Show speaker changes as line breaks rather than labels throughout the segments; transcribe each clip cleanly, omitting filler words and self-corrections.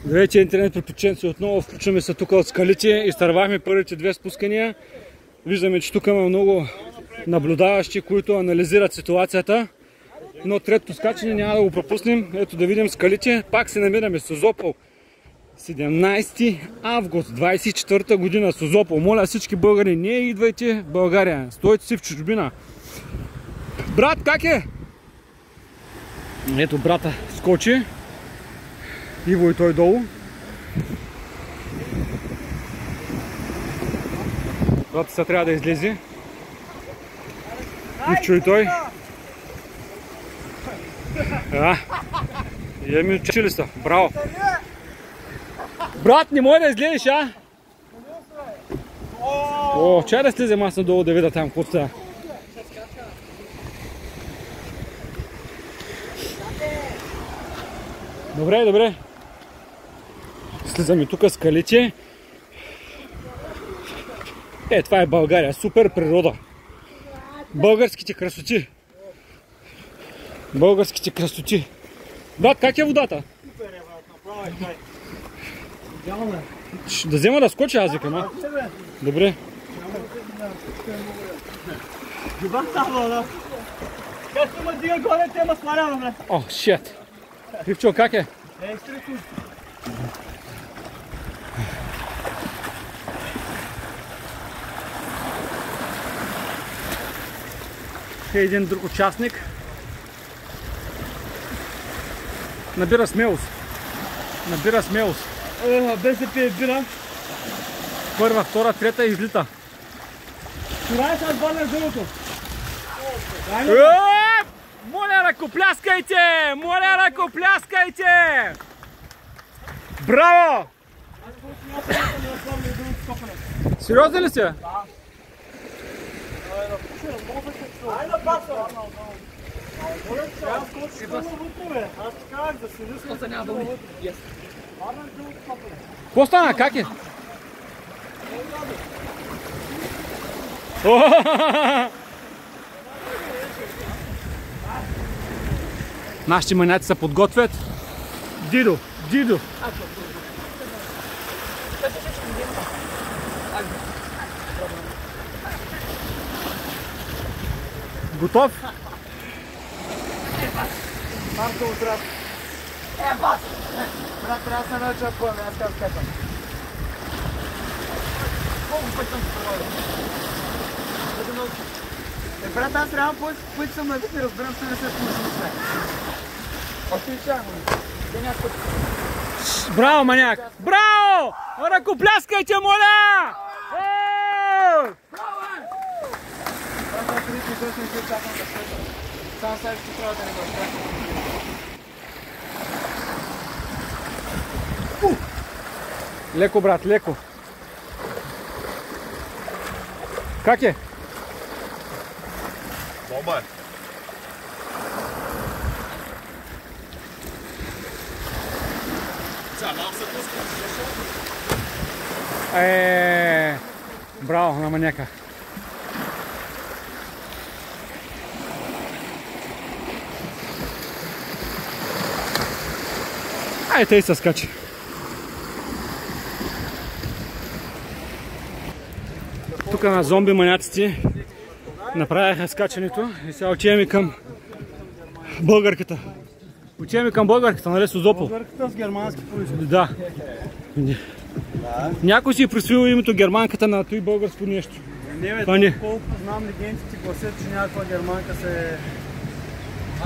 Здравейте, интернет приключенци, отново включваме се тук от скалите, изтървахме първите две спускания. Виждаме, че тук има много наблюдаващи, които анализират ситуацията. Но третото скачане няма да го пропуснем. Ето да видим скалите. Пак се намираме в Созопол. 17 август 24 година Созопол. Моля всички българи, не идвайте в България. Стойте си в чужбина. Брат, как е? Ето брата скочи. Иво и той долу. Брата сега трябва да излезе. Ивчо и той. Я ми учили са. Браво. Брат, не може да излезеш, а? О, чай да слезем аз надолу да видя там какво става. Добре, добре. Слизаме тук скалите. Това е България. Супер природа. Българските красоти. Българските красоти. Брат, как е водата?
Супер е, брат. Направо е край. Идеално е.
Да взема да скоча, аз викам, а? Добре.
Добре става, да. Както ме дига горе, те ме сварява, бре.
О, шет. Ивчо, как е?
Стрикно.
Един друг участник. Набира смелост. Набира смелост.
БСП е бира.
Първа, втора, трета и излита.
Турай с банер другото.
Моля, ръкопляскайте! Моля, ръкопляскайте! Браво! Сериозно ли си?
Да. Айде, баса! Аз казах да се рискам.
няма да уми. Какво стана? Как е? Нашите маняци се подготвят. Дидо, Дидо. Готов?
Марко отрад. Бас! Брат, трябва да се науча поеме, аз как скачам. Колко път съм се проводил? Да го научи. Брат, аз реално пъти съм на вид, не разбирам, че не се случи нищо. Още и чамо.
Браво, маняк! Браво! Ръкопляскайте, моля!
Брат, аз ритми, точно не се чакам да света. Само сега ще трябва да не го спрятам.
Леко, брат, леко. Как е?
Бомба е. Сега малко се пуска.
Браво на маняка. Тъй се скачи. Тук на зомби маняците направяха скачането и сега отиваме към българката. Отиваме към българката, нали, Созопол?
Българката с германски произход.
Да. Някой си е присвоил името германката на той българско нещо.
Не, колко знам легендите гласят, че някаква германка се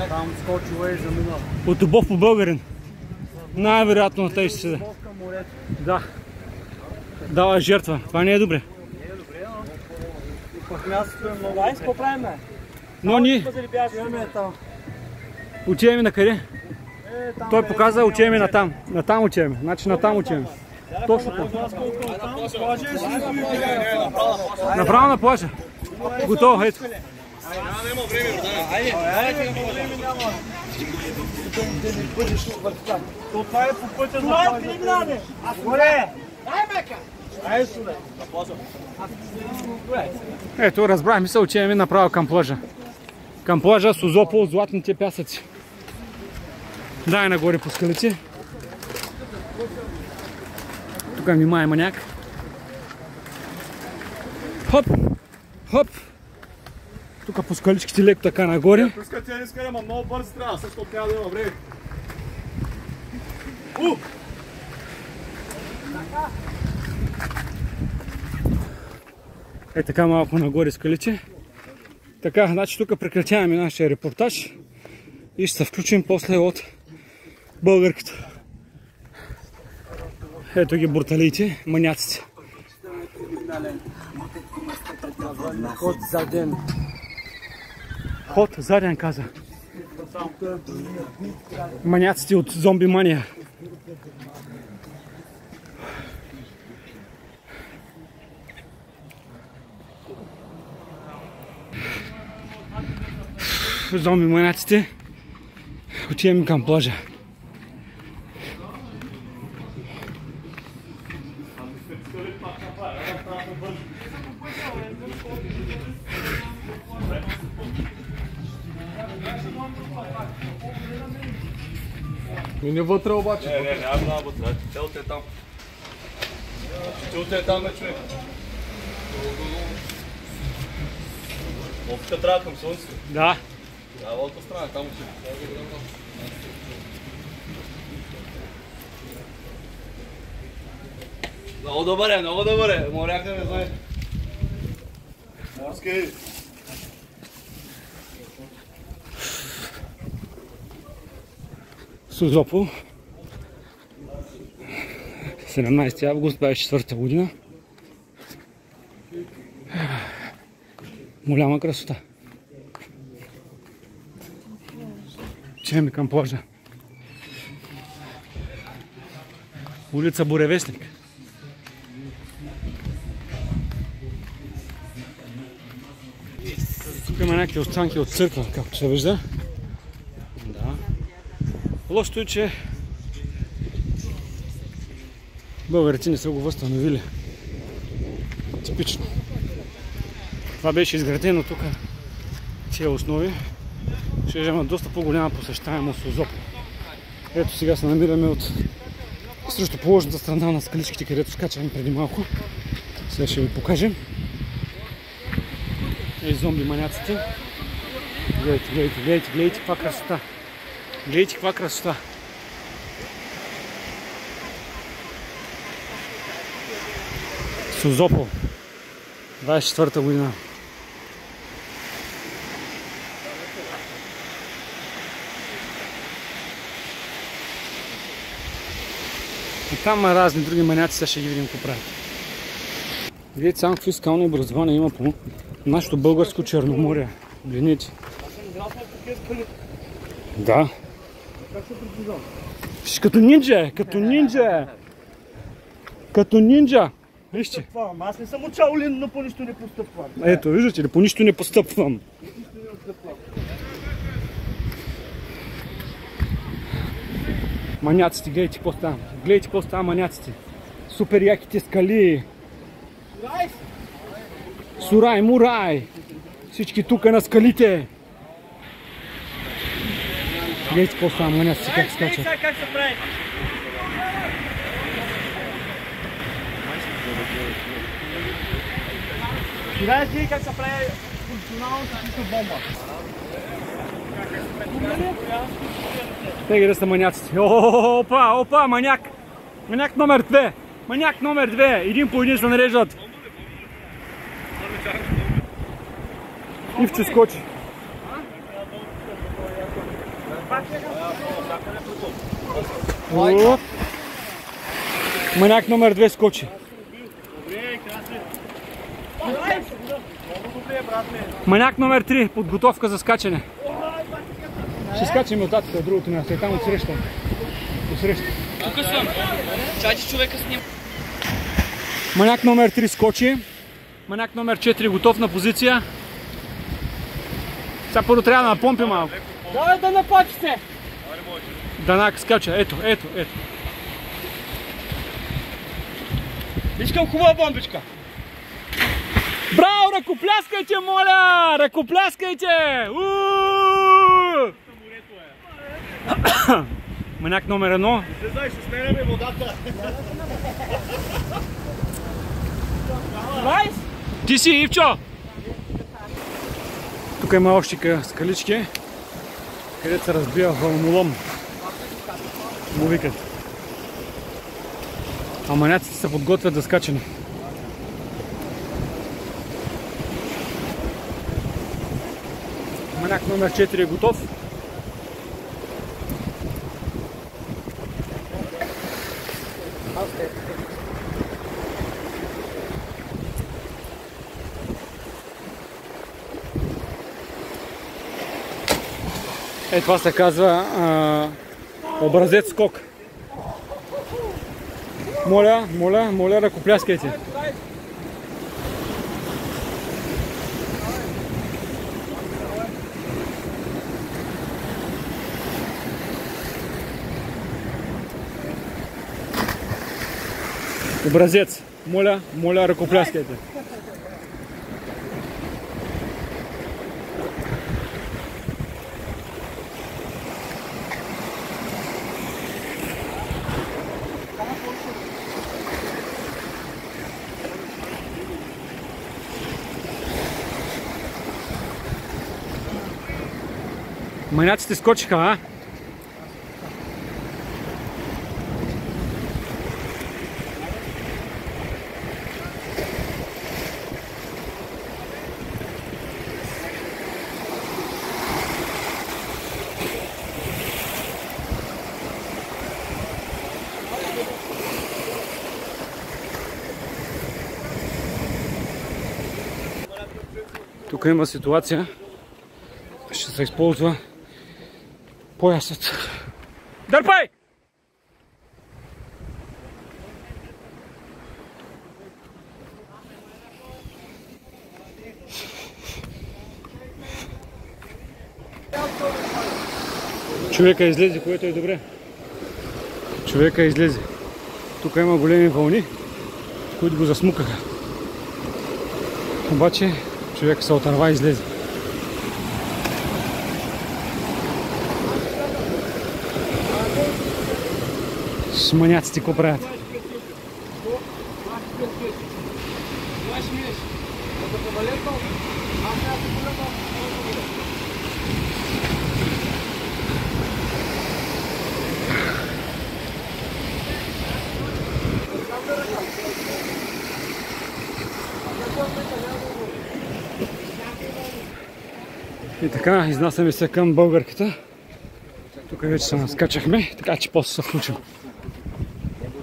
там скочила и заминала.
От любов по българин. Най-вероятно на тъй ще се.
Любов към морето.
Да. Дава жертва. Това не е добре.
Не е добре, но и пък мястото е много. Ай, какво правим, бе?
Но ние отиваме на къде? Той показа, отиваме на там. На там отиваме. Значи на там отиваме. Точно така. Направо на плажа. Готово, ето.
Няма време, да.
Айде, време няма. Да не бъдеш върха. Това е по пътя за плажа. Това е криминал, горе! Дай, мека! Айде сюда.
Ето, разбрахме се, отиваме направо към плажа. Към плажа Созопол, златните пясъци. Дай нагоре по скалите. Тук ми май маняк. Хоп! Хоп! Тук по скаличките леко така нагоре.
Пускай тя не скара, ама много бързо трябва, също трябва да има време.
Е така малко нагоре скалите. Така, значи тук прекратяваме нашия репортаж и ще се включим после от българката. Ето ги бурталиите, маняците. Ход заден. Ход заден каза. Маняците от зомби мания. Зомби маняците. Отиваме към плажа.
Не вътре обаче. Не, няма вътре. Челта е там. Челта е там, човек. Лодката трябва към слънцето.
Да.
Да, лодка страна, там ще. Много добър е, много добър е. Моряка не знае. Морски.
Созопол. 17 август 24 година. Голяма красота. Отиваме към плажа. Улица Буревестник. Тук има някакви останки от църква, както се вижда. Да. Лошото е, че българите не са го възстановили. Типично. Това беше изградено тук, тия основи. Ще има доста по-голяма посещаемост в Созопол. Ето сега се намираме от срещу положната страна на скаличките, където скачаме преди малко. Сега ще ви покажем. Ей, зомби маняците. Гледайте, гледайте, гледайте, гледайте каква красота. Гледайте каква красота. Созопол. 24-та година. И там има разни други маняци, сега ще ги видим какво правят. Видите само какви скални образования има по нашето българско Черноморие. Гледайте. Да. Като нинджа е, като нинджа е. Като нинджа. Вижте.
Аз не съм учаолин, но по нищо не постъпвам.
Ето, виждате ли, по нищо не постъпвам. Маняците, гледайте какво става. Гледайте какво става маняците. Супер яките скали. Сурай, мурай. Всички тук на скалите. Гледайте какво става маняците, как скачат.
Как се прави? Знаеш ли как се прави функционално с бомба?
Теги да са маняците. Опа, опа, маняк. Маняк номер 2. Маняк номер 2. Един по един се нареждат. Ивче скочи. Маняк номер 2 скочи. Маняк номер 3. Подготовка за скачане. Ще скачаме от татъка, другото място. Е там отсреща. Отсреща.
Тук съм. Чати човека с ним.
Маняк номер 3 скочи. Маняк номер 4 готов на позиция. Сега първо трябва да напомпи малко.
Давай да напочите!
Данак скача. Ето, ето, ето.
Искам хубава бомбичка.
Браво, ръкопляскайте, моля! Ръкопляскайте! Маняк номер 1.
Слезай, ще сменяме водата.
Ти си, Ивчо! Тук има още скалички, където се разбива хълмолом. Му викат. А маняците се подготвят за скачане. Маняк номер 4 е готов. Е, това се казва образец скок. Моля, ръкопляскайте. Образец. Моля, ръкопляскайте. Маняците скочиха, а? Тук има ситуация. Ще се използва поясът. Дърпай! Човека излезе, което е добре. Човека излезе. Тук има големи вълни, които го засмукаха. Обаче човека се отърва и излезе. Маняците какво правят? И така, изнасяме се към българката. Тук вече се наскачахме, така че после се включим.